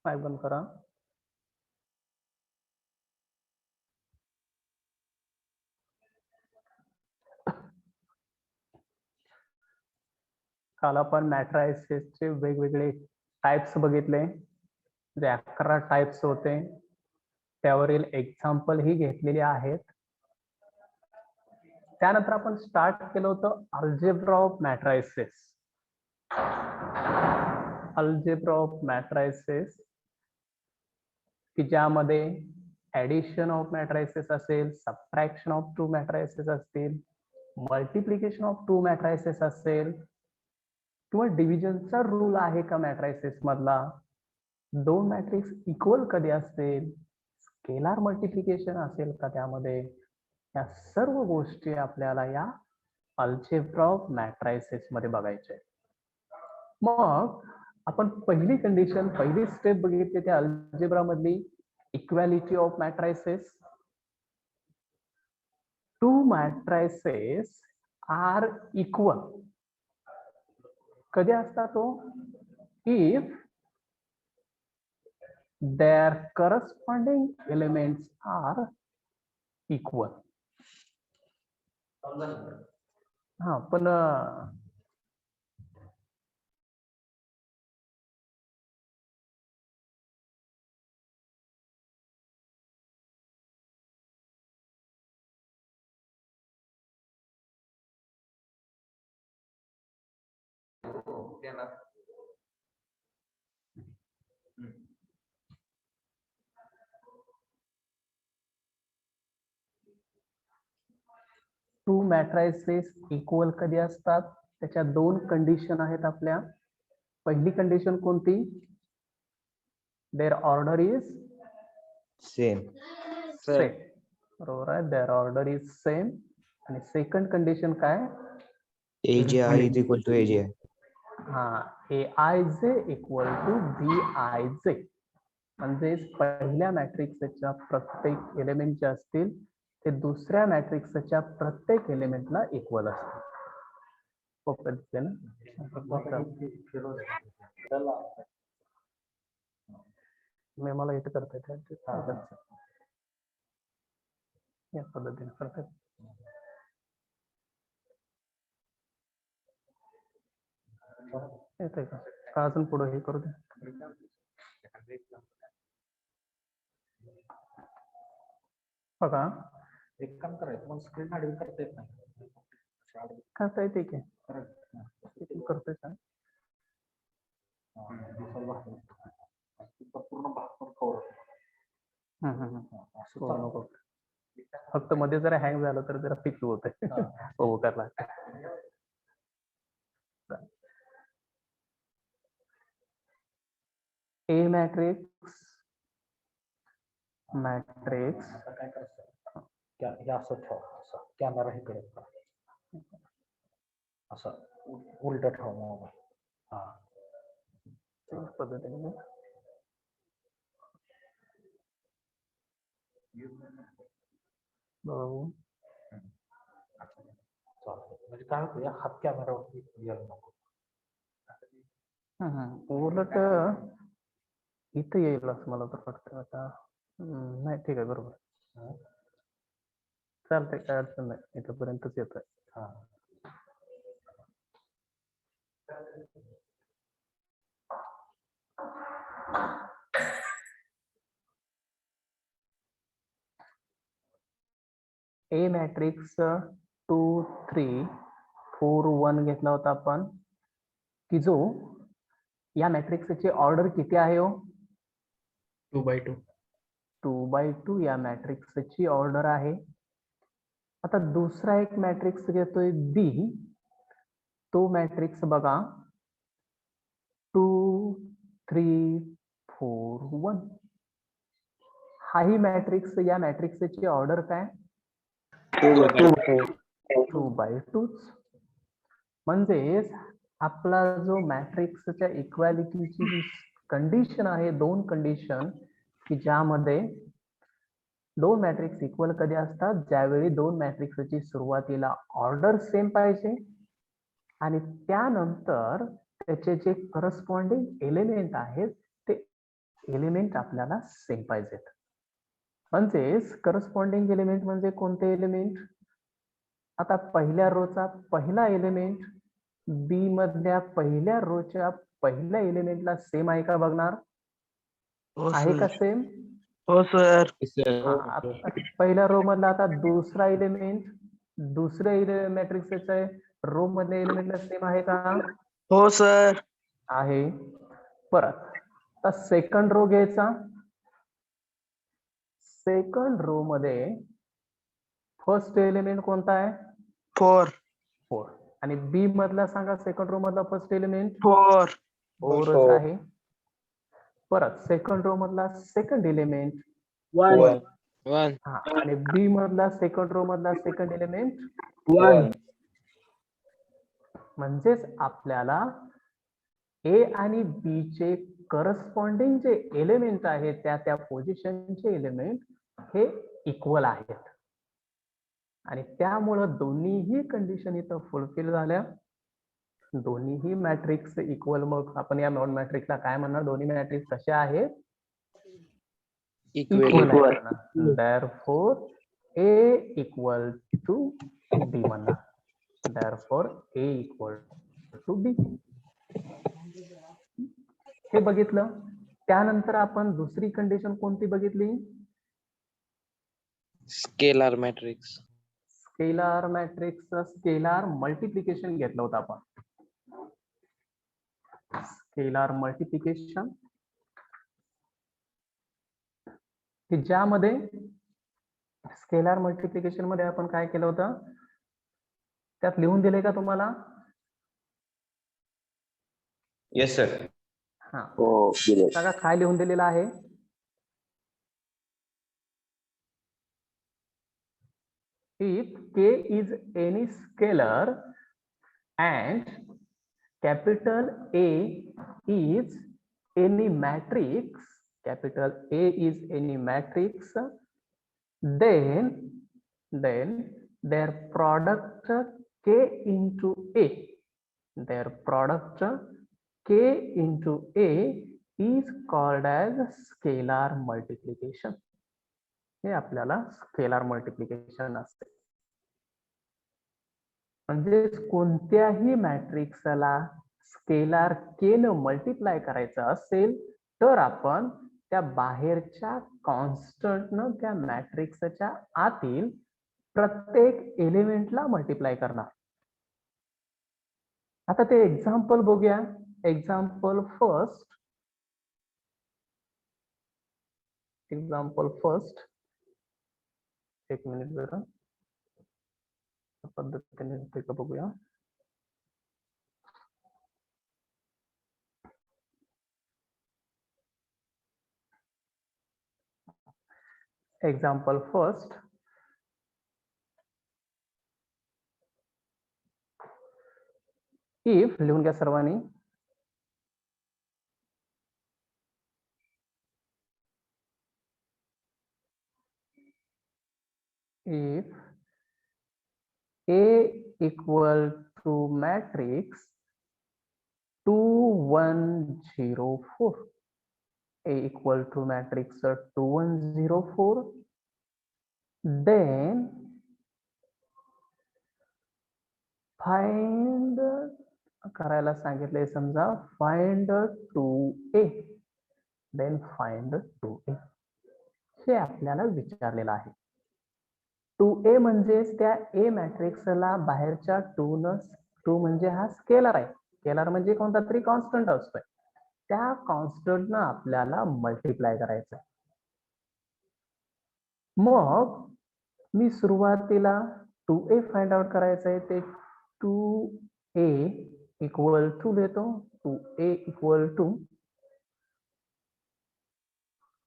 Mic बंद करा. काल आपण मॅट्रायसेसचे वेगवेगळे टाइप्स बघितले, जे 11 टाइप्स होते. त्यावरील एक्झाम्पल ही घेतलेली आहेत. त्यानंतर आपण स्टार्ट केलं होतं algebra of matrices. Algebra of matrices की ज्यामध्ये ऍडिशन ऑफ मॅट्रायसेस असेल, सबट्रॅक्शन ऑफ टू मॅट्रायसेस असतील, मल्टिप्लिकेशन ऑफ टू मॅट्रायसेस असेल, किंवा डिव्हिजनचा रूल आहे का मॅट्रायसेस मधला, दोन मॅट्रिक्स इक्वल कधी असतील, स्केलार मल्टिप्लिकेशन असेल का त्यामध्ये, या सर्व गोष्टी आपल्याला या अल्जेब्रा ऑफ मॅट्रायसेस मध्ये बघायचे. मग आपण पहिली कंडिशन, पहिली स्टेप बघितली त्या अल्जेब्रा मधली, equality of matrices. Two matrices are equal कधी असता तो, if their corresponding elements are equal. हा पण टू मॅट्रायसेस इक्वल कधी असतात, त्याच्या दोन कंडिशन आहेत आपल्या. पहिली कंडिशन कोणती, देअर ऑर्डर इज सेम. बरोबर आहे, देअर ऑर्डर इज सेम. आणि सेकंड कंडिशन काय, AGI is equal to AGI. हा, AIJ इक्वल टू BIJ. म्हणजे पहिल्या मॅट्रिक्सच्या प्रत्येक एलिमेंट जे असतील ते दुसऱ्या मॅट्रिक्सच्या प्रत्येक एलिमेंटला इक्वल असतील. मी मला इथे करता येते या पद्धतीने करता येते का अजून पुढे हे करू दे. बघा एक काम करायचं, मग स्क्रीन आडवी करता येत नाही. करता येते की करतोय का, पूर्ण भाग पण कव्हर नको. फक्त मध्ये जरा हँग झालं तर जरा फिक्स होत आहे. हो करला. ए मॅट्रिक्स आता काय करायचं, हे असं ठेव, असं कॅमेरा इकडे असं उलट ठेव मोबाईल. हा पद्धतीने म्हणजे काय होतं, या हात कॅमेरावरती यायला नको. उलट इथं येईल असं मला तर वाटतं. आता नाही, ठीक आहे, बरोबर चालतंय, काय अडचण नाही, इथपर्यंतच येत आहे. ए मॅट्रिक्स 2 3 4 1 घेतला होता आपण, की जो या मॅट्रिक्सची ऑर्डर किती आहे हो, 2x2. 2x2 या मॅट्रिक्सची ऑर्डर आहे. आता दुसरा एक मॅट्रिक्स घेतोय बी, तो मॅट्रिक्स बघा 2 3 4 1. हाही मॅट्रिक्स, या मॅट्रिक्सची ऑर्डर काय, 2x2. म्हणजेच आपला जो मॅट्रिक्सच्या इक्वॅलिटीची जी कंडिशन आहे, दोन कंडिशन की ज्यामध्ये दोन मॅट्रिक्स इक्वल कधी असतात, ज्यावेळी दोन मॅट्रिक्सची सुरुवातीला ऑर्डर सेम पाहिजे आणि त्यानंतर त्याचे जे करस्पॉन्डिंग एलिमेंट आहेत ते एलिमेंट आपल्याला सेम पाहिजेत. म्हणजेच करस्पॉन्डिंग एलिमेंट म्हणजे कोणते एलिमेंट? आता पहिल्या रोचा पहिला एलिमेंट बी मधल्या पहिल्या रोच्या पहिल्या एलिमेंटला सेम आहे का बघणार? हो आहे का सर. सेम? हो सर. पहिल्या रो मधला आता दुसरा एलिमेंट दुसऱ्या मॅट्रिक्सच्या रो मधल्या एलिमेंटला सेम आहे का? हो सर. आहे. परत आता सेकंड रो घ्यायचा. सेकंड रो मध्ये फर्स्ट एलिमेंट कोणता आहे? 4. 4. आणि बी मधला सांगा सेकंड रो मधला फर्स्ट एलिमेंट 4. 4च आहे. परत सेकंड रो मधला सेकंड एलिमेंट 1 आणि बी मधला सेकंड रो मधला सेकंड एलिमेंट 1 म्हणजेच आपल्याला ए आणि बी चे करस्पॉन्डिंग जे एलिमेंट आहेत त्या पोझिशनचे एलिमेंट हे इक्वल आहेत आणि त्यामुळं दोन्हीही कंडिशन इथं फुलफिल झाल्या. दोन्हीही मॅट्रिक्स इक्वल. मग आपण या नॉन मॅट्रिक्सला काय म्हणणार? दोन्ही मॅट्रिक्स कशा आहेत? इक्वल आहे. Therefore A equal to B म्हणणार. Therefore A equal to B. हे बघितलं. त्यानंतर आपण दुसरी कंडिशन कोणती बघितली? Scalar matrix. Scalar matrix scalar multiplication घेतलं होतं आपण. स्केलार मल्टिप्लिकेशन की ज्यामध्ये स्केलार मल्टिप्लिकेशन मध्ये आपण काय केलं होतं? त्यात लिहून दिले का तुम्हाला? Yes sir. हा बघा काय लिहून दिलेलं आहे. If k is any scalar and capital A is any matrix, capital A is any matrix, then their product k into A, their product k into A is called as scalar multiplication. हे आपल्याला scalar multiplication असते. म्हणजे कोणत्याही मॅट्रिक्सला scalar के न multiply करायचं असेल तर आपण त्या बाहेरच्या कॉन्स्टंटनं त्या मॅट्रिक्सच्या आतील प्रत्येक एलिमेंटला मल्टिप्लाय करणार. आता ते एक्झाम्पल बघूया. एक्झाम्पल फर्स्ट एक मिनिट जरा पद्धतीने होते का बघूया. Example first. इफ लिहून घ्या सर्वांनी. if A equal to matrix 2 1 0 4, A equal to matrix 2 1 0 4, then find करायला सांगितले समजा find 2A, then find 2A. हे आपल्याला विचारलेलं आहे. 2A म्हणजे त्या A मॅट्रिक्सला बाहेरच्या 2 म्हणजे हा स्केलर आहे. स्केलर म्हणजे कोणता तरी कॉन्स्टंट असतोय. त्या कॉन्स्टंटनं आपल्याला मल्टिप्लाय करायचं आहे. मग मी सुरुवातीला 2A फाइंड आउट करायचं आहे. ते 2A इक्वल टू देतो. 2A इक्वल टू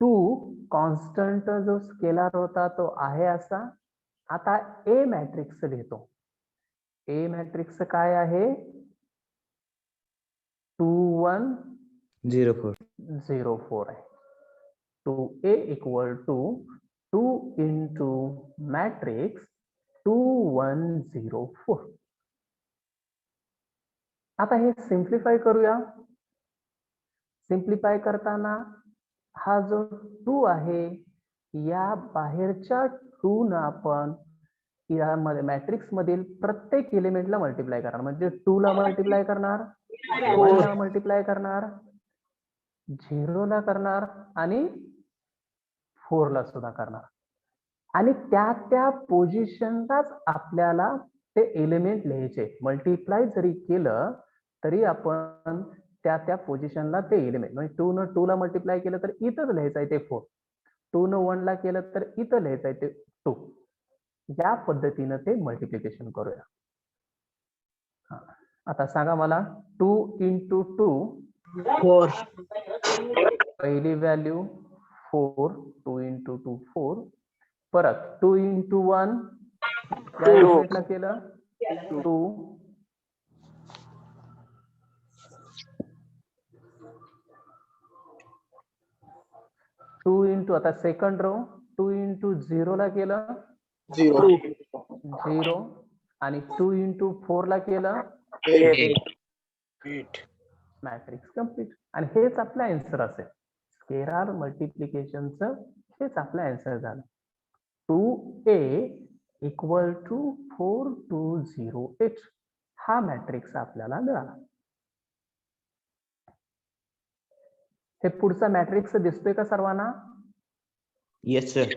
2 कॉन्स्टंट जो स्केलर होता तो आहे असा. आता ए मॅट्रिक्स लिहितो. ए मॅट्रिक्स काय आहे? 2 1 0 4. 0 4 आहे. 2A equal to 2 into matrix 2 1 0 4. आता हे सिम्प्लिफाय करूया. सिम्प्लिफाय करताना हा जो 2 आहे या बाहेरच्या 2 न आपण यामध्ये मॅट्रिक्स मधील प्रत्येक एलिमेंटला मल्टिप्लाय करणार, म्हणजे 2 ला मल्टिप्लाय करणार, 1 ला मल्टिप्लाय करणार, 0 ला करणार आणि 4 ला सुद्धा करणार. आणि त्या त्या पोझिशनलाच आपल्याला ते एलिमेंट लिहायचे. मल्टिप्लाय जरी केलं तरी आपण त्या त्या पोझिशनला ते एलिमेंट, म्हणजे 2 न 2 ला मल्टिप्लाय केलं तर इथंच लिहायचं आहे ते 4, 2 न 1 ला केलं तर इथं लिहायचं आहे ते 2. या पद्धतीनं ते मल्टिप्लिकेशन करूया. आता सांगा मला 2 into 2, 4. पहिली व्हॅल्यू 4, 2 into 2 4, परत 2 into 1 या एलिमेंटला केलं 2, 2 into आता सेकंड रो 2 into 0 ला केलं 0 आणि 2 into 4 ला केलं 8. Matrix complete. आणि हेच आपलं आन्सर असेल. स्केलार मल्टिप्लिकेशनचं हेच आपलं आन्सर झालं. 2a इक्वल टू 4208 हा मॅट्रिक्स आपल्याला मिळाला. हे पुढचा मॅट्रिक्स दिसतोय का सर्वांना? Yes, sir.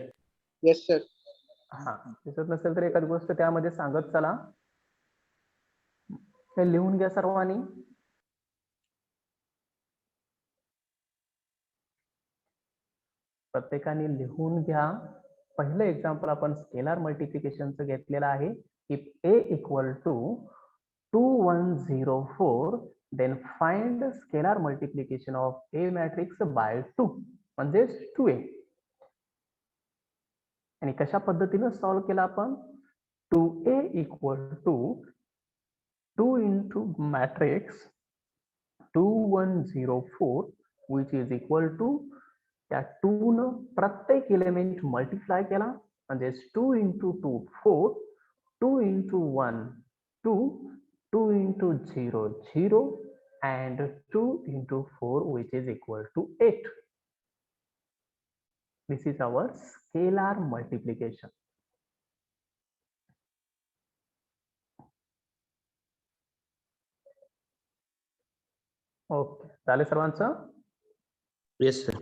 Yes, sir. हा, दिसत नसेल तर एखादी गोष्ट त्यामध्ये सांगत चला. हे लिहून घ्या सर्वांनी. प्रत्येकाने लिहून घ्या. पहिलं एक्झाम्पल आपण स्केलार मल्टिप्लिकेशनचं घेतलेलं आहे. If a equal to 2104 then find scalar multiplication of a matrix by 2 म्हणजे 2a. आणि कशा पद्धतीने सॉल्व्ह केला आपण? 2a equal to 2 into matrix 2104 which is equal to त्या 2 न प्रत्येक एलिमेंट मल्टिप्लाय केला म्हणजे 2 into 2 4, 2 into 1 2, 2 into 0 0 and 2 into 4 which is equal to 8. This is our scalar multiplication. Okay, झाले सर्वांचं? Yes, sir.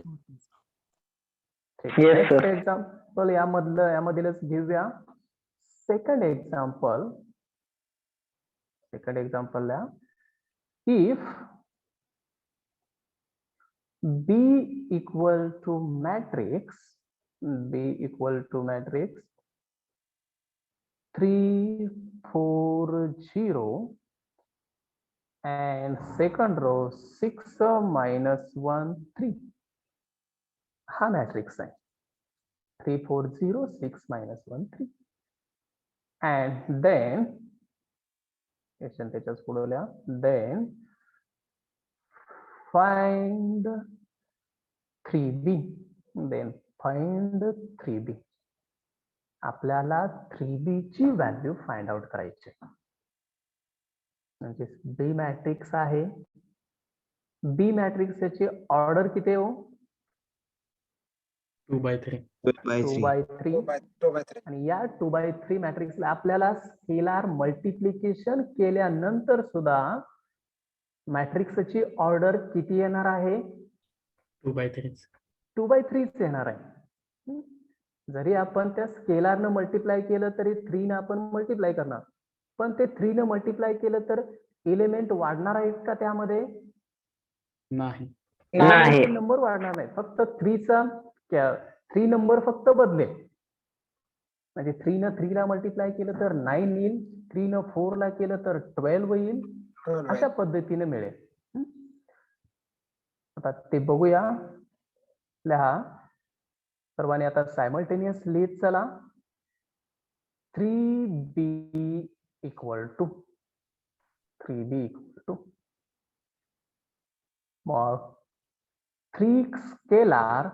Yes, next sir. Example यामधीलच घेऊया. Second example ला if b equal to matrix 3 4 0 and second row 6 minus 1 3 हा matrix आहे. 3 4 0 6 minus 1 3 and then त्याच्याच पुढे लिहा then find 3b then find 3b. आपल्याला 3b ची व्हॅल्यू फाइंड आउट करायची. म्हणजे बी मॅट्रिक्स आहे. बी मॅट्रिक्सची ऑर्डर किती आहे हो? 2/3. 2/3. आणि या 2/3 मॅट्रिक्सला आपल्याला स्केलार मल्टिप्लिकेशन केल्यानंतर सुद्धा मॅट्रिक्सची ऑर्डर किती येणार आहे? 2/3. 2/3 येणार आहे. जरी आपण त्या स्केलारनं मल्टिप्लाय केलं तरी 3 न आपण मल्टिप्लाय करणार, पण ते 3 न मल्टिप्लाय केलं तर एलिमेंट वाढणार आहेत का त्यामध्ये? नाही. नंबर वाढणार नाही, फक्त 3 नंबर फक्त बदलेल. म्हणजे 3 न 3 ला मल्टिप्लाय केलं तर 9 येईल, 3 न 4 ला केलं तर 12 येईल. अशा पद्धतीने मिळेल. आता ते बघूया. लिहा सर्वांनी आता सायमल्टेनियस लिहित चला. 3b इक्वल टू मग 3 स्केलार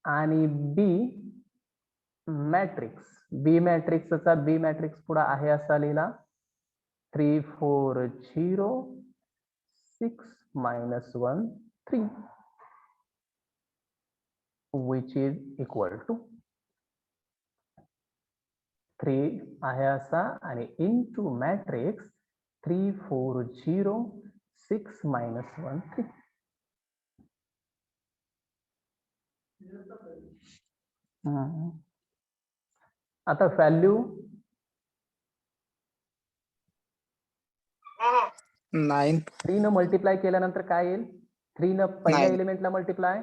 आणि b मॅट्रिक्सचा बी मॅट्रिक्स पुढे आहे असा लिहिला. 3 4 0 6 minus 1 3. Which is equal to 3 आहे असा आणि इन टू मॅट्रिक्स 3 4 0 6 minus 1 3. आता व्हॅल्यू 9 3 न मल्टिप्लाय केल्यानंतर काय येईल? 3 न पहिल्या Nine. एलिमेंटला मल्टिप्लाय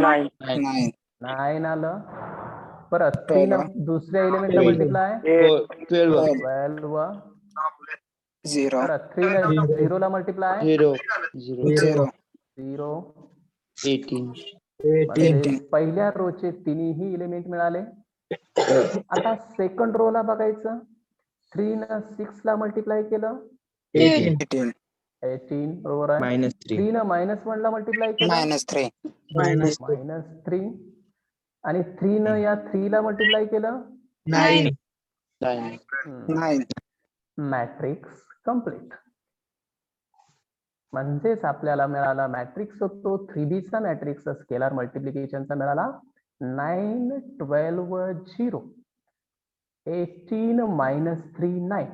9 9 आलं. परत 3 न 12 दुसऱ्या एलिमेंटला 12. मल्टिप्लाय 12 12. 0 परत 3 न 0 ला मल्टिप्लाय 0 0 0. 18 म्हणजे पहिल्या रोचे तिन्ही एलिमेंट मिळाले. आता सेकंड रो ला बघायचं. 3 न 6 ला मल्टिप्लाय केलं 18 18 बरोबर आहे. -3 3 न -1 ला मल्टिप्लाय केलं -3 -3 आणि 3 न या 3 ला मल्टिप्लाय केलं 9 9 मॅट्रिक्स कंप्लीट. म्हणजेच आपल्याला मिळाला मॅट्रिक्स होतो 3B चा मॅट्रिक्स स्केलर मल्टिप्लिकेशनचा मिळाला 9 12 0 18 -3 9.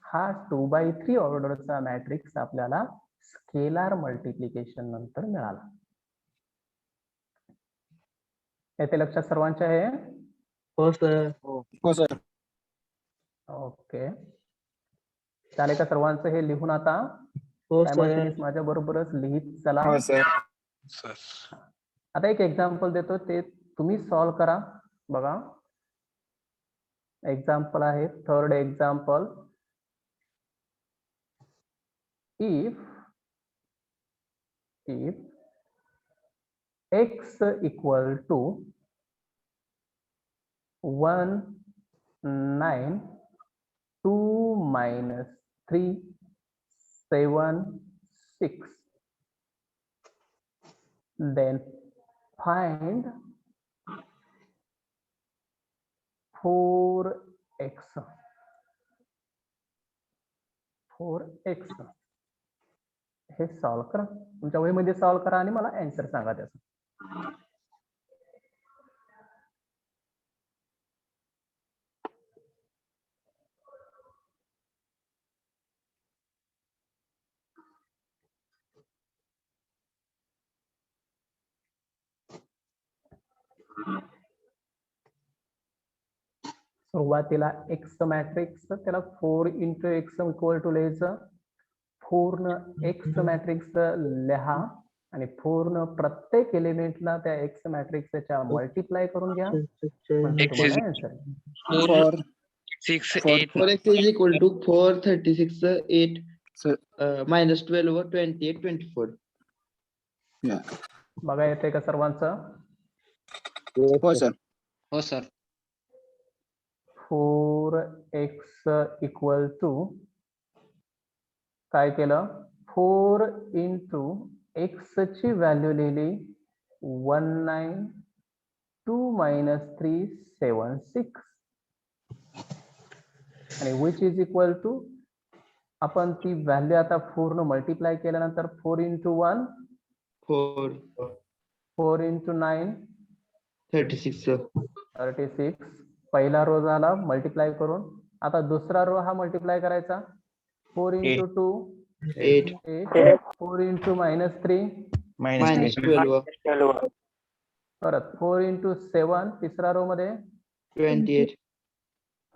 हा 2/3 ऑर्डरचा मॅट्रिक्स आपल्याला स्केलर मल्टिप्लिकेशन नंतर मिळाला. येथे लक्षात सर्वांच्या आहे? हो सर. हो सर. ओके, चालेल का सर्वांचं? हे लिहून आता हो सायमल्टेनियस माझ्या बरोबरच लिहित चला. हो सर. आता एक एक्झाम्पल देतो, ते तुम्ही सॉल्व करा. बघा, एक्झाम्पल आहे third example. If x equal to 1 9 2 -3 7 6, then find 4x. हे सॉल्व करा, तुमच्या वहीमध्ये सॉल्व करा आणि मला आन्सर सांगा त्याचं. सुरुवातीला x मॅट्रिक्स त्याला 4 × x इक्वल टू लिहायचं. 4 न x मॅट्रिक्स लिहा आणि 4 न प्रत्येक एलिमेंटला त्या x मॅट्रिक्सच्या मल्टिप्लाय करून घ्या, म्हणजे तुम्हाला answer. 4 4x is equal to 4 36 8 -12 28 24. बघा येते का सर्वांचं? हो सर. हो सर. 4x इक्वल टू काय केलं? 4 × x ची व्हॅल्यू लिहिली 19 2 -3 7 6 आणि विच इज इक्वल टू, आपण ती व्हॅल्यू आता 4 न मल्टिप्लाय केल्यानंतर 4 × 1 4 4 × 9 36 36. पहिला रो झाला मल्टिप्लाय करून. आता दुसरा रो हा मल्टिप्लाय करायचा. 4 × 2 8 8 4 × -3 -12 परत 4 × 7 तिसरा रो मध्ये 28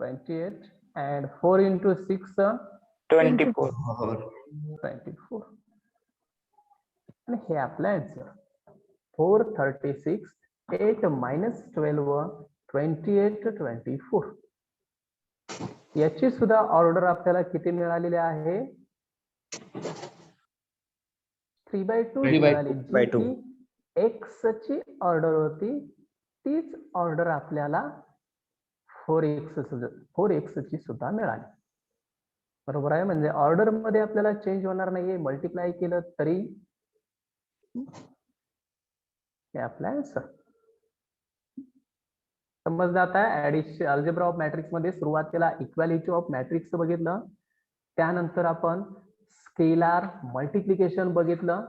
28 and 4 × 6 24. 24. आणि हे आपलं आन्सर 436 8 -12 28 24. याची सुद्धा ऑर्डर आपल्याला किती मिळालेली आहे? 3/2 मिळाली. जी की x ची ऑर्डर होती, तीच ऑर्डर आपल्याला 4x ची सुद्धा मिळाली. बरोबर आहे, म्हणजे ऑर्डर मध्ये आपल्याला चेंज होणार नाहीये. मल्टिप्लाय केलं तरी हे आपला आन्सर. समजलं आता? ऍडिशन अल्जेब्रा ऑफ मॅट्रिक्स मध्ये सुरुवातीला इक्वालिटी ऑफ मॅट्रिक्स बघितलं, त्यानंतर आपण स्केलार मल्टिप्लिकेशन बघितलं,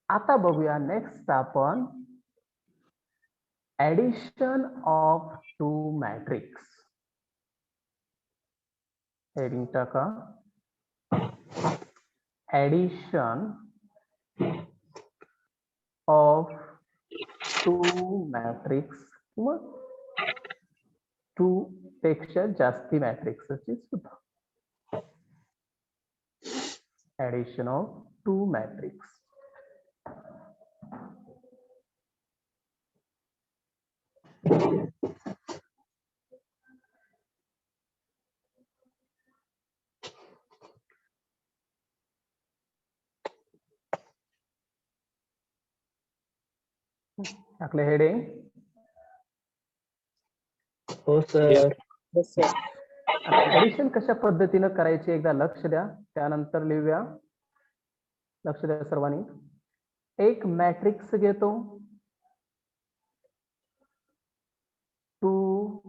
आता बघूया नेक्स्ट आपण addition of two matrix. Heading टाका ऍडिशन ऑफ टू मॅट्रिक्स किंवा टू पेक्षा जास्ती मॅट्रिक्सची सुद्धा ऍडिशन ऑफ टू मॅट्रिक्स. टाकले हेडिंग. हो सर. ऍडिशन कशा पद्धतीने करायची एकदा लक्ष द्या, त्यानंतर लिहूया. लक्ष द्या सर्वांनी. एक मॅट्रिक्स घेतो 2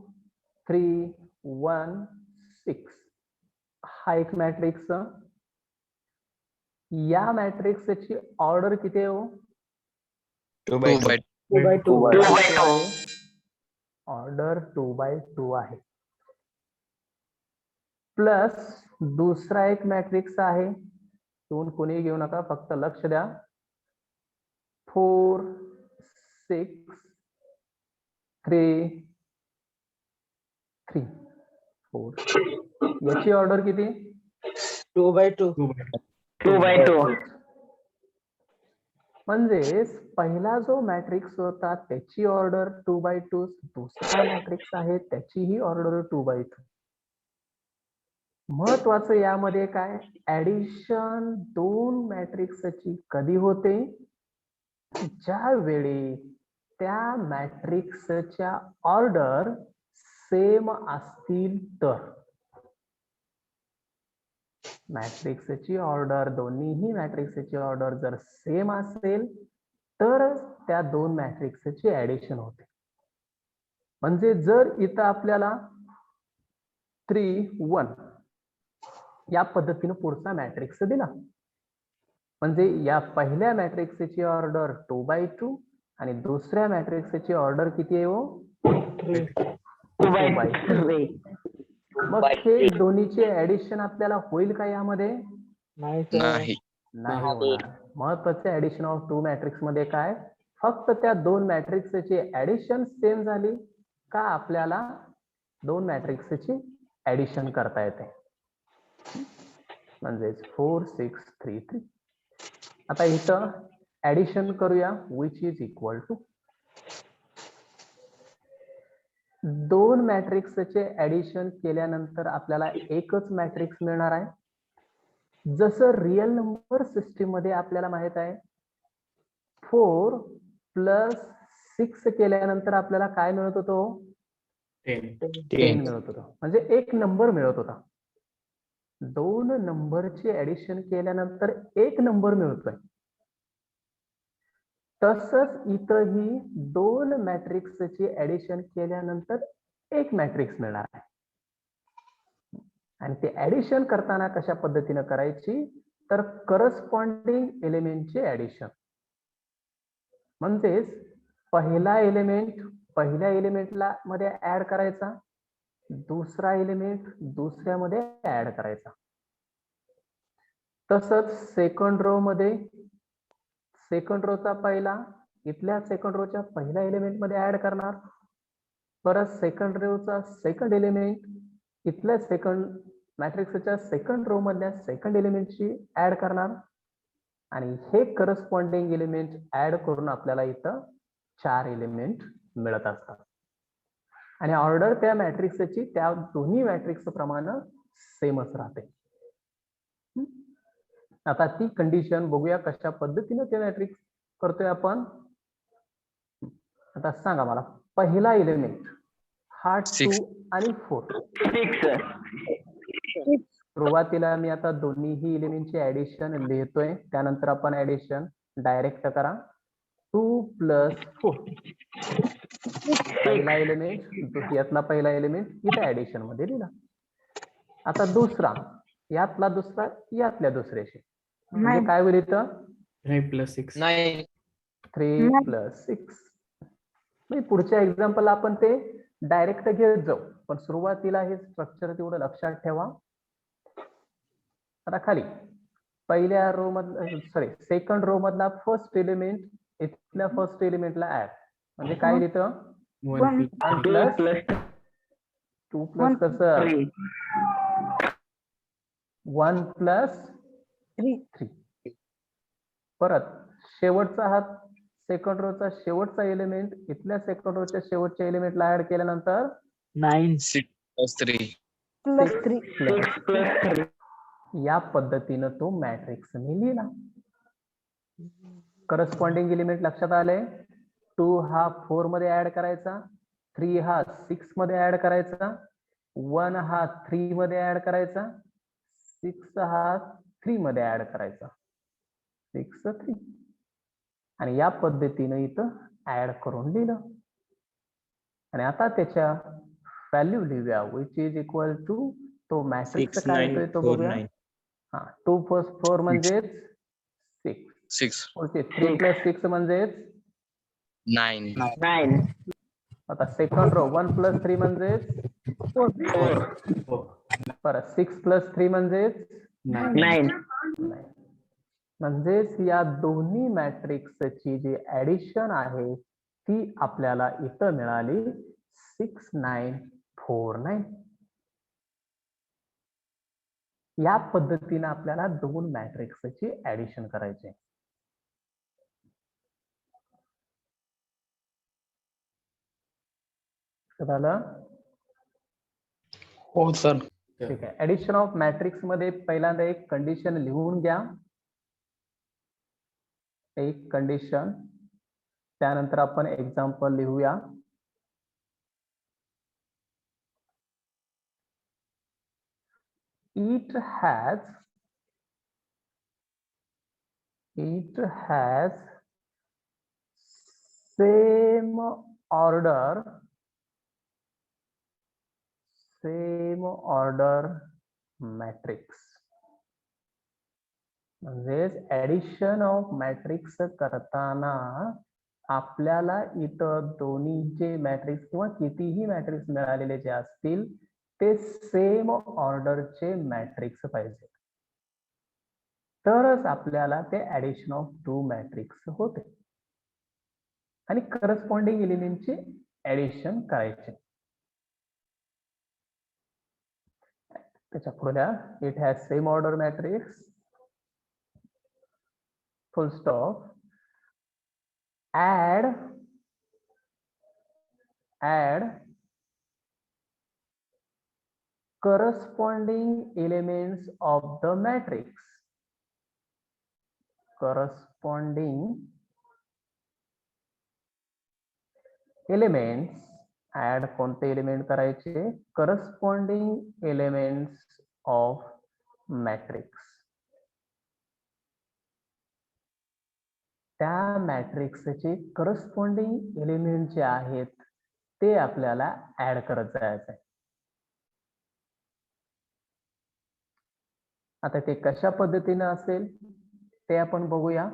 3 1 6. हा एक मॅट्रिक्स. या मॅट्रिक्सची ऑर्डर किती आहे हो? 2 by 2. 2 by 2. ऑर्डर 2 by 2 आहे. प्लस दुसरा एक मॅट्रिक्स आहे, तुम्ही कोणी घेऊ नका, फक्त लक्ष द्या. 4 6 3 3 4. याची ऑर्डर किती? 2 by 2. 2 by 2. म्हणजे पहिला जो मॅट्रिक्स होता त्याची ऑर्डर 2 by 2, दुसरा मॅट्रिक्स आहे त्याचीही ऑर्डर 2 by 2. महत्वाचं यामध्ये काय, ऍडिशन दोन मॅट्रिक्सची कधी होते? ज्या वेळी त्या मॅट्रिक्सच्या ऑर्डर सेम असतील तर. मॅट्रिक्सची ऑर्डर, दोन्हीही मॅट्रिक्सची ऑर्डर जर सेम असेल तरच त्या दोन मॅट्रिक्सची ऍडिशन होते. म्हणजे जर इथं आपल्याला 3 1 या पद्धतीने पुढचा मॅट्रिक्स दिला, म्हणजे या पहिल्या मॅट्रिक्सची ऑर्डर 2 by 2 आणि दुसऱ्या मॅट्रिक्सची ऑर्डर किती आहे हो? 2 by 3. मग हे दोन्हीचे ऍडिशन आपल्याला होईल का यामध्ये? नाही. नाही होणार. महत्वाचे ऍडिशन ऑफ टू मॅट्रिक्स मध्ये काय, फक्त त्या दोन मॅट्रिक्सची ऍडिशन सेम झाली का आपल्याला दोन मॅट्रिक्सची ऍडिशन करता येते. म्हणजे 4 6 3 3. आता इथं ऍडिशन करूया, विच इज इक्वल टू दोन मॅट्रिक्सचे ऍडिशन केल्यानंतर आपल्याला एकच मॅट्रिक्स मिळणार आहे. जसं रिअल नंबर सिस्टीम मध्ये आपल्याला माहित आहे 4 + 6 केल्यानंतर आपल्याला काय मिळत होतो? 10 मिळत होतं. म्हणजे एक नंबर मिळत होता. दोन नंबरची ऍडिशन केल्यानंतर एक नंबर मिळतोय. तसंच इथंही दोन मॅट्रिक्सची ऍडिशन केल्यानंतर एक मॅट्रिक्स मिळणार आहे. आणि ते ऍडिशन करताना कशा पद्धतीने करायची, तर करस्पॉन्डिंग एलिमेंटची ऍडिशन. म्हणजेच पहिला एलिमेंट पहिल्या एलिमेंटला मध्ये ऍड करायचा, दुसरा एलिमेंट दुसऱ्यामध्ये ऍड करायचा. तसंच सेकंड रो मध्ये सेकंड रोचा पहिला इथल्या सेकंड रोच्या पहिल्या एलिमेंट मध्ये ऍड करणार, परत सेकंड रोचा सेकंड एलिमेंट इथल्या सेकंड मॅट्रिक्सच्या सेकंड रो मधल्या सेकंड एलिमेंटची ऍड करणार, आणि हे करस्पॉन्डिंग एलिमेंट ऍड करून आपल्याला इथं 4 एलिमेंट मिळत असतात. आणि ऑर्डर त्या मॅट्रिक्सची त्या दोन्ही मॅट्रिक्स प्रमाणे सेमच राहते. आता ती कंडिशन बघूया कशा पद्धतीने ते मॅट्रिक्स करतोय आपण. आता सांगा मला, पहिला एलिमेंट हा 2 आणि 4. सुरुवातीला मी आता दोन्हीही एलिमेंटची ऍडिशन लिहितोय, त्यानंतर आपण ऍडिशन डायरेक्ट करा. 2 + 4. पहिला एलिमेंट यातला पहिला एलिमेंट इथे ऍडिशन मध्ये लिहिला. आता दुसरा यातला दुसरा यातल्या दुसऱ्याशी, म्हणजे काय होईल इथं 3 plus 6. 9. 3 plus 6. पुढच्या एक्झाम्पल आपण ते डायरेक्ट घेत जाऊ, पण सुरुवातीला हे स्ट्रक्चर तेवढं लक्षात ठेवा. आता खाली पहिल्या रो मधला सेकंड रो मधला फर्स्ट एलिमेंट इथल्या फर्स्ट एलिमेंटला ऍड, म्हणजे काय लिहितं 1 plus 2 plus 2 प्लस कसं 3. 1 प्लस 3. परत शेवटचा हा सेकंड रोचा शेवटचा एलिमेंट इथल्या सेकंड रोच्या शेवटच्या एलिमेंटला ऍड केल्यानंतर 9. 6 plus 3. 6 plus 6 plus 3. या पद्धतीनं तो मॅट्रिक्स मी लिहिला. करस्पॉन्डिंग एलिमेंट लक्षात आले. 2 हा 4 मध्ये ऍड करायचा, 3 हा 6 मध्ये ऍड करायचा, 1 हा 3 मध्ये ऍड करायचा, 6 हा 3 मध्ये ऍड करायचा, 6 3. आणि या पद्धतीने इथं ऍड करून लिहिलं. आणि आता त्याच्या व्हॅल्यू लिहूया, विच इज इक्वल टू तो मॅट्रिक्स 6 काय 9 येतोय तो 4 बघूया. 9. हा 2 प्लस 4 म्हणजेच 6. 6 पुढचे 3 प्लस 6 म्हणजेच 9. 9. आता सेकंड रो 1 प्लस 3 म्हणजेच 4. परत 6 प्लस 3 म्हणजेच 9. म्हणजेच या दोन्ही मॅट्रिक्सची जी ऍडिशन आहे ती आपल्याला इथं मिळाली 6 9 4 9. या पद्धतीने आपल्याला दोन मॅट्रिक्सची ऍडिशन करायची. झालं? हो सर. ठीक आहे. ऍडिशन ऑफ मॅट्रिक्स मध्ये पहिल्यांदा एक कंडिशन लिहून घ्या, एक कंडिशन. त्यानंतर आपण एक्झाम्पल लिहूया. It has same order matrix. म्हणजेच ऍडिशन ऑफ मॅट्रिक्स करताना आपल्याला इथं दोन्ही जे मॅट्रिक्स किंवा कितीही मॅट्रिक्स मिळालेले जे असतील ते सेम ऑर्डरचे मॅट्रिक्स पाहिजे, तरच आपल्याला ते ऍडिशन ऑफ टू मॅट्रिक्स होते आणि करस्पॉन्डिंग एलिमेंटचे ऍडिशन करायचे. त्याच्या पुढे it has same order matrix full stop, add corresponding elements of the matrix. Corresponding elements, add कोणते एलिमेंट करायचे? Corresponding elements of matrix. त्या मॅट्रिक्सचे करस्पॉन्डिंग एलिमेंट जे आहेत ते आपल्याला ऍड करत जायचं आहे. आता ते कशा पद्धतीने असेल ते आपण बघूया.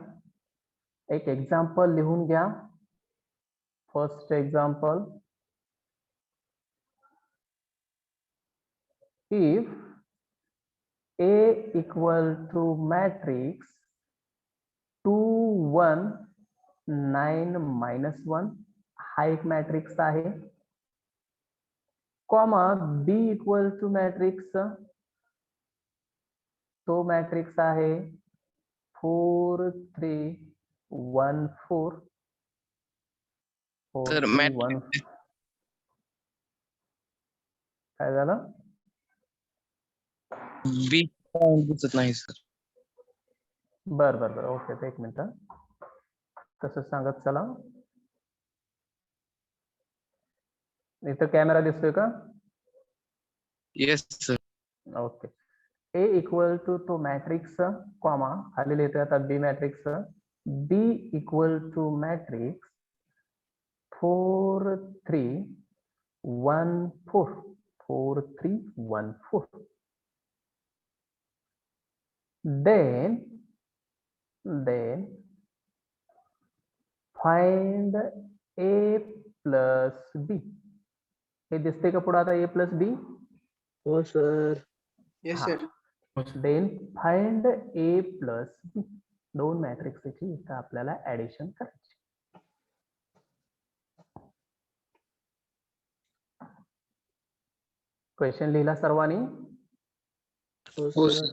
एक एक्झाम्पल लिहून घ्या. First example, if A equal to matrix 2 1 9 -1 हा एक मॅट्रिक्स आहे, comma B equal to matrix, तो मॅट्रिक्स आहे 4 3 1 4. तर 4 3 1. काय झालं? बी दिसत नाही सर. बर बर बर ओके. एक मिनिट, तसं सांगत चला. इथं कॅमेरा दिसतोय का? Yes sir. Okay. A equal to तो मॅट्रिक्स कॉमा खाली लिहितोय आता B matrix, B equal to matrix 4 3 1 4. 4 3 1 4. then find A plus B. हे दिसते का पुढे आता ए प्लस बी? हो सर. Yes, sir. Then find A plus B. दोन मॅट्रिक्सची इथं आपल्याला ऍडिशन करायची. क्वेश्चन लिहिला सर्वांनी? हो सर.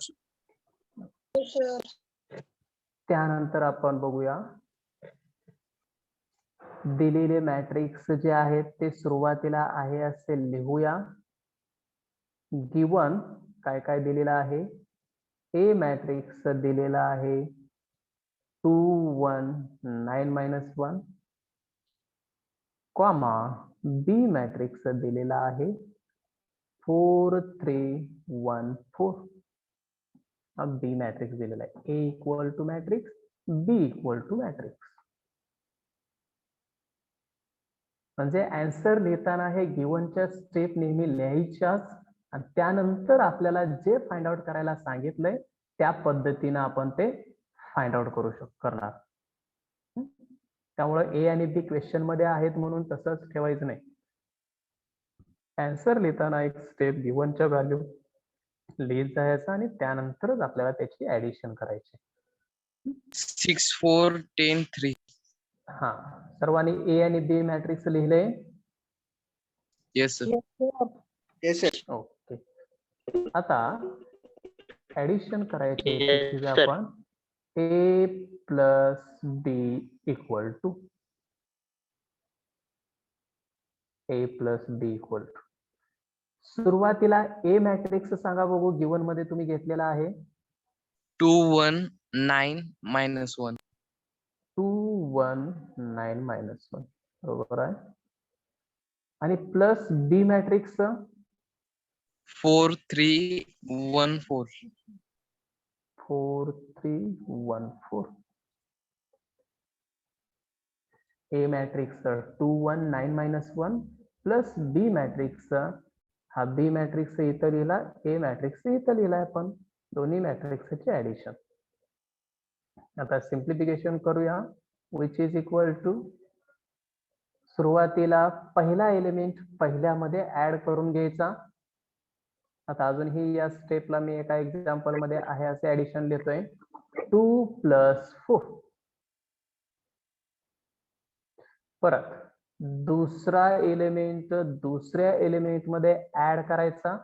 त्यानंतर आपण बघूया दिलेले मॅट्रिक्स जे आहेत ते सुरुवातीला आहे असे लिहूया. गिवन काय काय दिलेलं आहे? ए मॅट्रिक्स दिलेला आहे 2 1 9 -1, कॉमा बी मॅट्रिक्स दिलेला आहे 4 3 1 4. बी मॅट्रिक्स दिलेला आहे. A equal to matrix, B equal to matrix. म्हणजे आन्सर लिहिताना हे गिवनच्या स्टेप नेहमी लिहायच्याच आणि त्यानंतर आपल्याला जे फाइंड आउट करायला सांगितलंय त्या पद्धतीनं आपण ते फाइंड आउट करणार. त्यामुळे ए आणि बी क्वेश्चन मध्ये आहेत म्हणून तसंच ठेवायचं नाही. आन्सर लिहिताना एक स्टेप गिवनच्या व्हॅल्यू लिहित जायचं आणि त्यानंतरच आपल्याला त्याची ऍडिशन करायची. 6 4 10 3. हा, सर्वांनी ए आणि बी मॅट्रिक्स लिहिले? Yes sir. Yes, sir. Okay. आता ऍडिशन करायचे Yes, तिथे sir. आपण ए प्लस बी इक्वल टू सुरुवातीला ए मॅट्रिक्स सांगा बघू. गिवन मध्ये तुम्ही घेतलेला आहे 2 1 9 -1. 2 1 9 -1, बरोबर आहे. आणि plus B matrix 4 3 1 4. 4 3 1 4. A matrix 2 1 9 -1 plus B matrix, हा बी मॅट्रिक्स इथं लिहिला, ए मॅट्रिक्स इथं लिहिलाय आपण. दोन्ही मॅट्रिक्सचे ऍडिशन. आता सिम्प्लिफिकेशन करूया. विच इज इक्वल टू सुरुवातीला पहिला एलिमेंट पहिल्यामध्ये ऍड करून घ्यायचा. आता अजूनही या स्टेपला मी एका एक्झाम्पल मध्ये आहे असे ऍडिशन लिहितोय 2 + 4. परत दुसरा एलिमेंट दुसऱ्या एलिमेंट मध्ये ऍड करायचा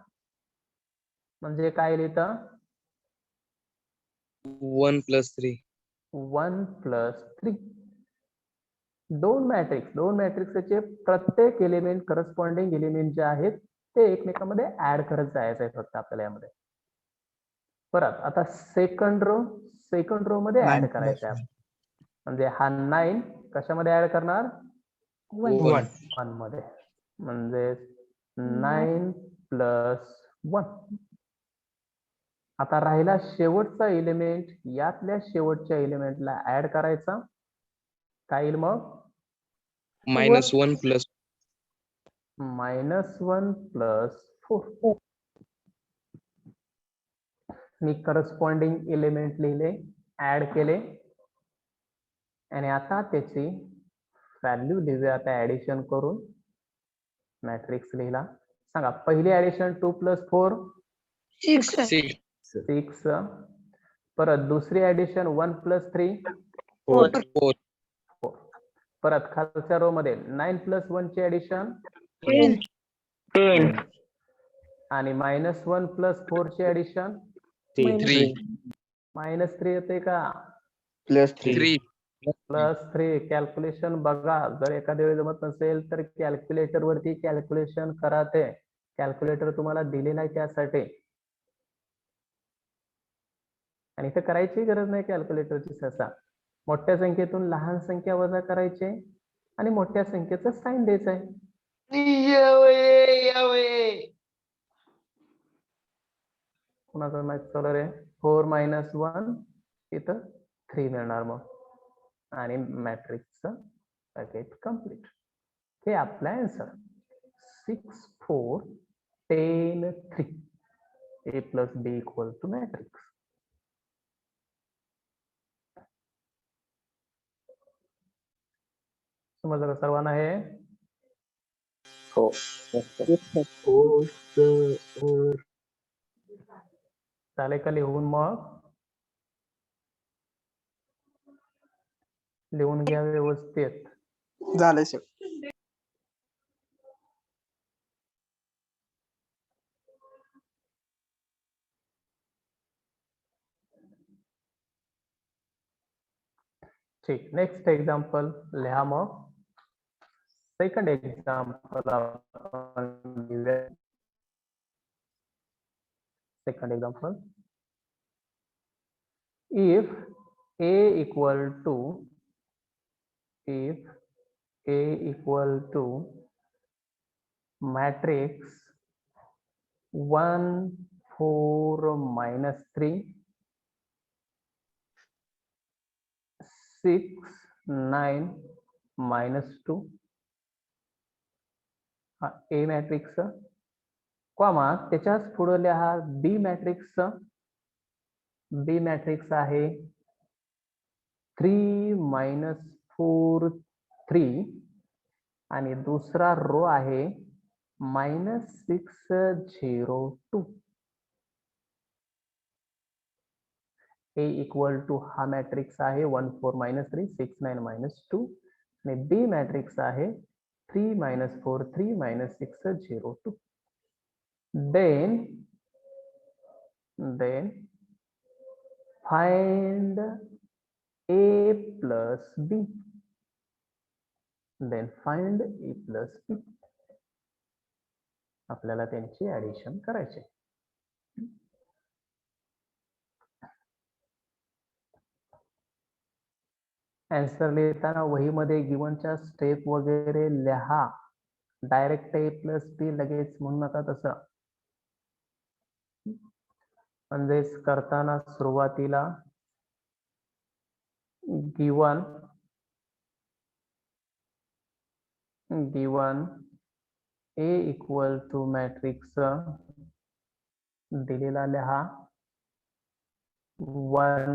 म्हणजे काय लिहितं 1 + 3. 1 + 3. दोन मॅट्रिक्सचे प्रत्येक एलिमेंट करस्पॉन्डिंग एलिमेंट जे आहेत ते एकमेकांमध्ये ऍड करत जायचं आहे फक्त आपल्याला यामध्ये. परत आता सेकंड रो मध्ये ऍड करायचं आहे. म्हणजे हा 9 कशामध्ये ऍड करणार? 1 मध्ये. म्हणजे 9 + 1. आता राहिला शेवटचा एलिमेंट, यातल्या शेवटच्या एलिमेंटला ऍड करायचा. काय येईल मग? -1 + -1 + 4. मी करस्पॉन्डिंग एलिमेंट लिहिले, ऍड केले आणि आता त्याची व्हॅल्यू लिहूया. आता ऍडिशन करून मॅट्रिक्स लिहिला. सांगा पहिली ऍडिशन 2 + 4 6. परत दुसरी ऍडिशन 1 + 3 4. परत खालच्या रो मध्ये 9 + 1 ची ऍडिशन 10. आणि -1 + 4 ची ऍडिशन 3 -3 येते का?3. +3. कॅल्क्युलेशन बघा. जर एखाद्या वेळी जमत नसेल तर कॅल्क्युलेटर वरती कॅल्क्युलेशन करा. ते कॅल्क्युलेटर तुम्हाला दिलेला आहे त्यासाठी. आणि इथे करायची गरज नाही कॅल्क्युलेटरची सहसा. मोठ्या संख्येतून लहान संख्या वजा करायचे आणि मोठ्या संख्येचं साइन द्यायचं आहे. कुणाचं मॅथ चालू आहे? 4 - 1 इथं 3 मिळणार मग आणि मॅट्रिक्सचं पॅकेज कम्प्लीट. हे आपला answer 6 4 10 3. A + B equal to matrix. समजलं का सर्वांना हे? हो हो सर. झाले का लिहून? मग लिहून घ्या व्यवस्थित. झालंय सर. ठीक. नेक्स्ट एक्झाम्पल लिहा. मग सेकंड एक्झाम्पल आपण घेऊया. Second example, if a equal to matrix 1 4 -3 6 9 -2 हा A मॅट्रिक्स, कॉमा त्याच्याच पुढे लिहा B मॅट्रिक्स. B मॅट्रिक्स आहे 3 -4 3 आणि दुसरा रो आहे -6 0 2. A इक्वल टू हा मॅट्रिक्स आहे 1 4 -3 6 9 -2 आणि B मॅट्रिक्स आहे 3 -4 3 -6 0 2. then find A plus B. आपल्याला त्यांची ऍडिशन करायचे. आन्सर लिहिताना वहीमध्ये गिवनच्या स्टेप वगैरे लिहा. डायरेक्ट A प्लस B लगेच म्हणू नका तसं. म्हणजेच करताना सुरुवातीला given A equal to matrix दिलेला लिहा 1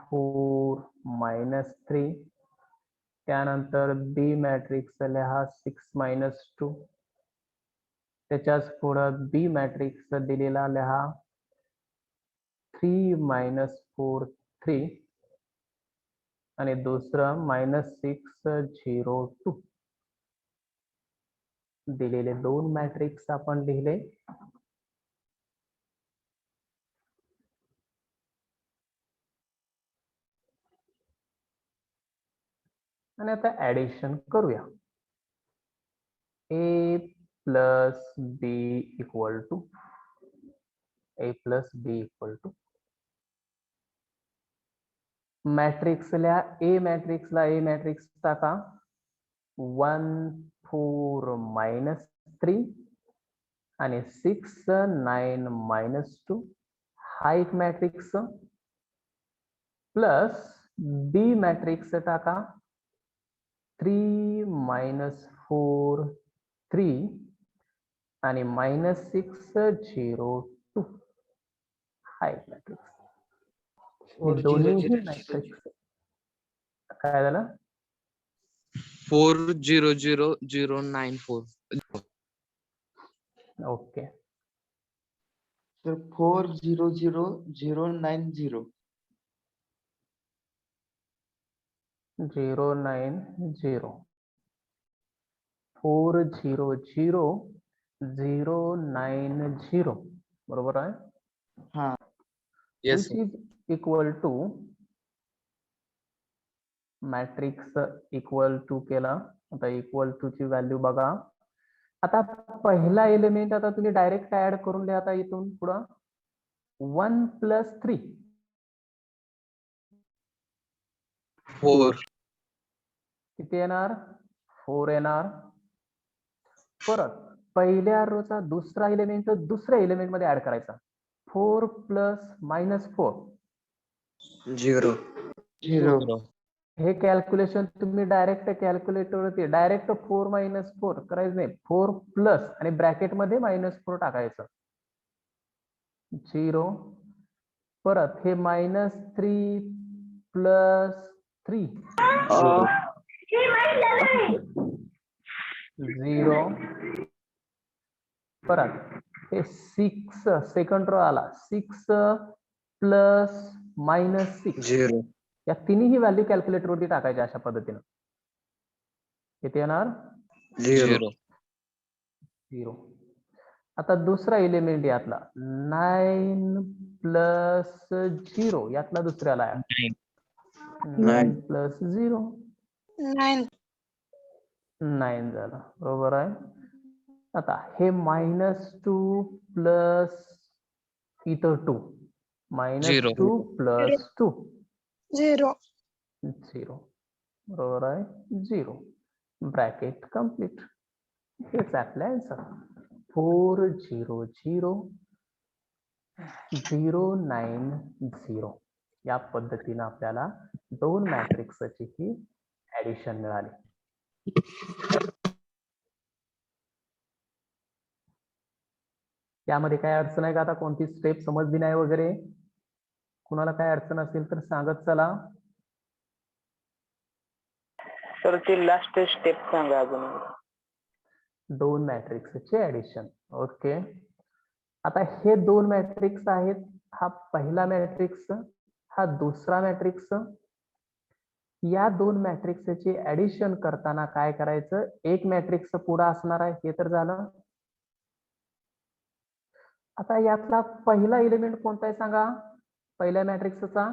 4 -3. त्यानंतर B मॅट्रिक्स लिहा 6 -2. त्याच्याच पुढं B मॅट्रिक्स दिलेला लिहा 3 -4 3 आणि दुसरं -6 0 2. दिलेले दोन मॅट्रिक्स आपण लिहिले. आणि आता ऍडिशन करूया. A plus B equal to मॅट्रिक्सला A मॅट्रिक्स टाका 1 4 -3 आणि 6 9 -2 हा एक मॅट्रिक्स प्लस B मॅट्रिक्स टाका 3 -4 3 आणि -6 0 2 हा एक मॅट्रिक्स. दोन्ही मॅट्रिक्स काय झालं? 4 0 0 0 9 4. ओके. तर 4 0 0 0 9 0. 0 9 0 4 0 0 0 9 0 बरोबर आहे. हा. Yes, which is equal to matrix equal to केला. आता इक्वल टू ची व्हॅल्यू बघा. आता पहिला एलिमेंट आता तुम्ही डायरेक्ट ऍड करून लिहा. आता इथून पुढं 1 + 3 4. किती येणार? 4 येणार. परत पहिल्या रोचा दुसरा एलिमेंट दुसऱ्या एलिमेंट मध्ये ऍड करायचा. 4 + -4 0 0. हे कॅल्क्युलेशन तुम्ही डायरेक्ट कॅल्क्युलेटरवरती डायरेक्ट 4 - 4 करायचं नाही. 4 प्लस आणि ब्रॅकेट मध्ये -4 टाकायचं. 0 परत हे -3 + 3 0 परत हे 6 सेकंड रो आला 6 प्लस -6 0 या तिन्ही व्हॅल्यू कॅल्क्युलेटर वरती टाकायच्या अशा पद्धतीनं किती येणार 0 0 आता दुसरा एलिमेंट यातला 9 प्लस 0 यातला दुसऱ्याला 9 प्लस 0 9 झालं बरोबर आहे आता हे -2 प्लस इथं 2 Zero. -2 प्लस 2 0 0 बरोबर आहे 0 ब्रॅकेट कम्प्लीट हेच आपलं आन्सर 400,090 या पद्धतीने आपल्याला दोन मॅट्रिक्सची ही ऍडिशन मिळाली त्यामध्ये काय अडचण आहे का आता कोणती स्टेप समजली नाही वगैरे कुणाला काय अडचण असेल तर सांगत चला सर ती लास्ट स्टेप सांगा अजून दोन मॅट्रिक्सचे ऍडिशन ओके आता हे दोन मॅट्रिक्स आहेत हा पहिला मॅट्रिक्स हा दुसरा मॅट्रिक्स या दोन मॅट्रिक्सचे ऍडिशन करताना काय करायचं एक मॅट्रिक्स पुढे असणार आहे हे तर झालं आता यातला पहिला एलिमेंट कोणता आहे सांगा पहिल्या मॅट्रिक्सचा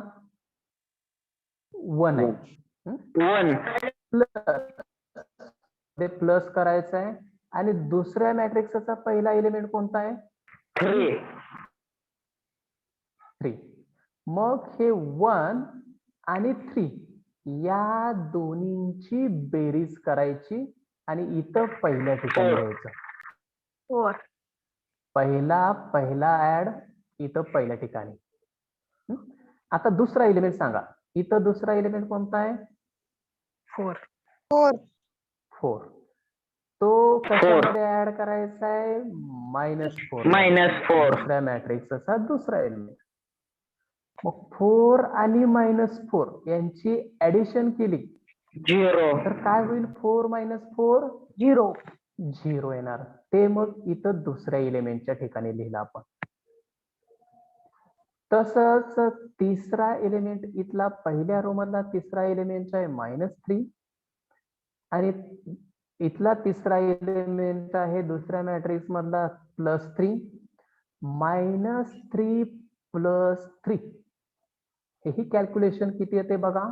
1 आहे 1 प्लस करायचं आहे आणि दुसऱ्या मॅट्रिक्सचा पहिला एलिमेंट कोणता आहे 3 मग हे 1 आणि 3 या दोन्हींची बेरीज करायची आणि इथं पहिल्या ठिकाणी घ्यायचं 4 पहिला ऍड इथं पहिल्या ठिकाणी आता दुसरा एलिमेंट सांगा इथं दुसरा एलिमेंट कोणता आहे 4 तो कशामध्ये ऍड करायचा आहे -4 दुसऱ्या मॅट्रिक्सचा दुसरा एलिमेंट मग 4 आणि -4 यांची ऍडिशन केली 0 तर काय होईल 4 - 4 0 0 येणार ते मग इथं दुसऱ्या एलिमेंटच्या ठिकाणी लिहिलं आपण तसंच तिसरा एलिमेंट इथला पहिल्या रो मधला तिसरा एलिमेंट आहे -3 आणि इथला तिसरा एलिमेंट आहे दुसऱ्या मॅट्रिक्स मधला +3 -3 + 3 हे कॅल्क्युलेशन किती येते बघा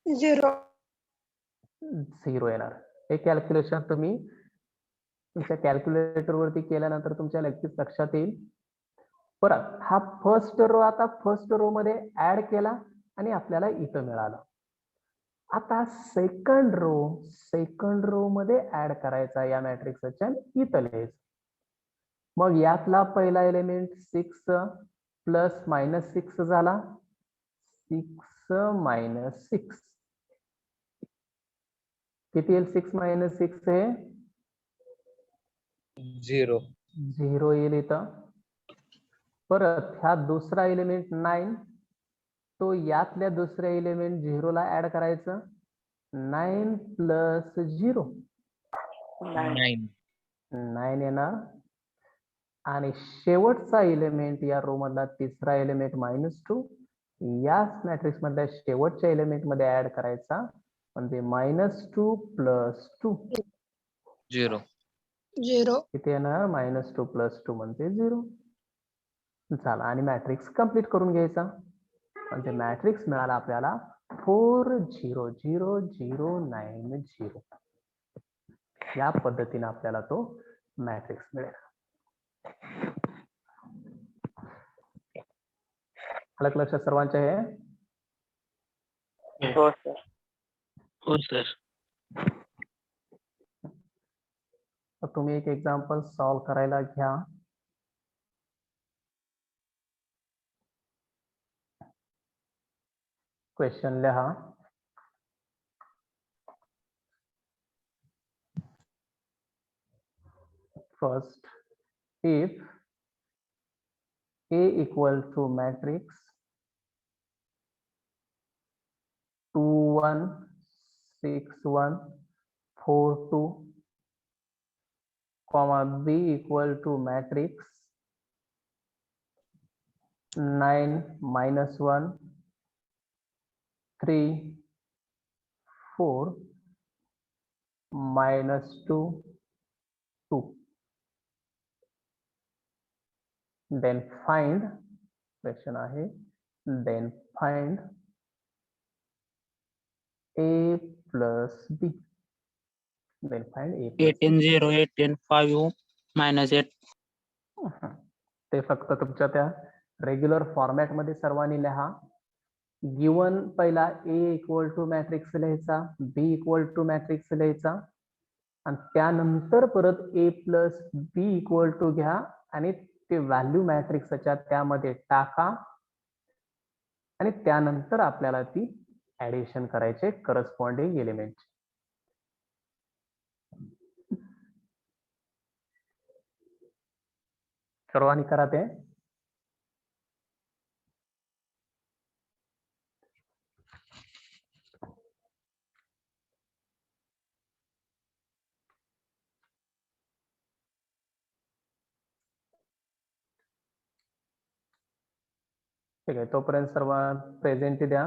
0 येणार हे कॅल्क्युलेशन तुम्ही तुमच्या कॅल्क्युलेटर वरती केल्यानंतर तुमच्या नक्कीच लक्षात येईल परत हा फर्स्ट रो आता फर्स्ट रो मध्ये ऍड केला आणि आपल्याला इथं मिळालं आता सेकंड रो मध्ये ऍड करायचा या मॅट्रिक्सच्या इथं लिहायचं मग यातला पहिला एलिमेंट 6 प्लस -6 झाला 6 - 6 किती येईल 6 - 6 हे 0 येईल इथं परत ह्या दुसरा एलिमेंट 9 तो यातल्या दुसऱ्या एलिमेंट 0 ला ऍड करायचं 9 + 0 9 येणार आणि शेवटचा एलिमेंट या रो मधला तिसरा एलिमेंट -2 याच मॅट्रिक्स मधल्या शेवटच्या एलिमेंट मध्ये ऍड करायचा म्हणजे -2 + 2 0 किती येणार -2 + 2 म्हणजे 0 झाला आणि मॅट्रिक्स कंप्लीट करून घ्यायचा म्हणजे मॅट्रिक्स मिळाला आपल्याला 400,090 या पद्धतीने आपल्याला तो मॅट्रिक्स मिळेल आलं का लक्षात सर्वांच्या हे हो सर हो सर तर तुम्ही एक एक्झाम्पल सॉल्व्ह करायला घ्या क्वेश्चन लिहा first if A = matrix 2 1 6 1 4 2 comma b equal to matrix 9 minus 1 3 4 minus 2 2. Then find question आहे, then find a plus b. Then find a plus 18 0 18 5 minus 8. ते फक्त तुमच्या त्या रेग्युलर फॉर्मॅट मध्ये सर्वांनी लिहा. गिवन पहिला a इक्वल टू मॅट्रिक्स लिहायचा, b इक्वल टू मॅट्रिक्स लिहायचा आणि त्यानंतर परत a plus b equal to घ्या आणि ते व्हॅल्यू मॅट्रिक्सच्या त्यामध्ये टाका आणि त्यानंतर आपल्याला ती ऍडिशन करायचे करस्पॉन्डिंग एलिमेंट. सर्वांनी करा ते. ठीक आहे, तोपर्यंत सर्व प्रेझेंटी द्या.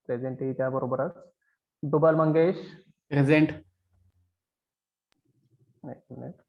प्रेझेंटी त्याबरोबरच दुबाल मंगेश प्रेझेंट. एक मिनिट.